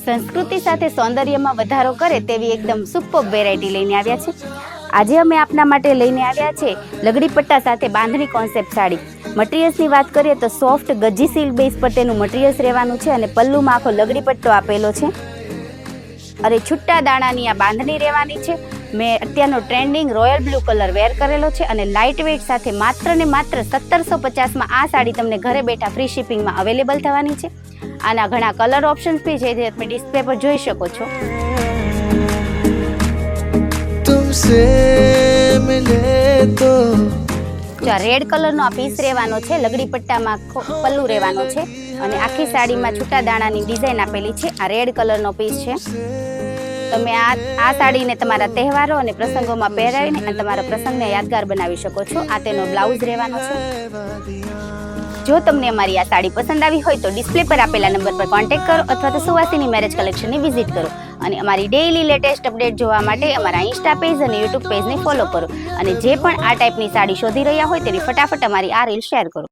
સંસ્કૃતિ સાથે સૌંદર્યમાં વધારો કરે તેવી એકદમ સુપર વેરાયટી લઈને આવ્યા છે. આજે અમે આપના માટે લઈને આવ્યા છે લગડી પટ્ટા સાથે બાંધણી કોન્સેપ્ટ સાડી. મટીરિયલ્સની વાત કરીએ તો સોફ્ટ ગજી સિલ્ક બેઝ પર તેનું મટીરિયલ્સ રહેવાનું છે અને પલ્લુમાં આખો લગડી પટ્ટો આપેલો છે. અરે છૂટા દાણાની આ બાંધણી રહેવાની છે. મેં અત્યારનો ટ્રેન્ડિંગ રોયલ બ્લુ કલર વેર કરેલો છે અને લાઇટ વેઇટ સાથે માત્ર ને માત્ર 1750માં આ સાડી તમને ઘરે બેઠા ફ્રી શિપિંગમાં અવેલેબલ થવાની છે. આના ઘણા કલર ઓપ્શન્સ બી છે જે તમે ડિસ્પ્લે પર જોઈ શકો છો. तुमसे मिले तो રેડ કલરનો આ પીસ રહેવાનો છે. લગડી પટ્ટામાં પલ્લુ રહેવાનો છે અને આખી સાડીમાં છૂટા દાણાની ડિઝાઇન આપેલી છે. આ રેડ કલરનો પીસ છે. તમે આ સાડીને તમારા તહેવારો અને પ્રસંગોમાં પહેરાવીને અને તમારા પ્રસંગને યાદગાર બનાવી શકો છો. આ તેનો બ્લાઉઝ રહેવાનો છે. જો તમને અમારી આ સાડી પસંદ આવી હોય તો ડિસ્પ્લે પર આપેલા નંબર પર કોન્ટેક્ટ કરો અથવા તો સુવાસીની મેરેજ કલેક્શનની વિઝિટ કરો અને અમારી ડેઇલી લેટેસ્ટ અપડેટ જોવા માટે અમારા ઇન્સ્ટા પેજ અને યુટ્યુબ પેજને ફોલો કરો અને જે પણ આ ટાઈપની સાડી શોધી રહ્યા હોય તેની ફટાફટ અમારી આ રીલ શેર કરો.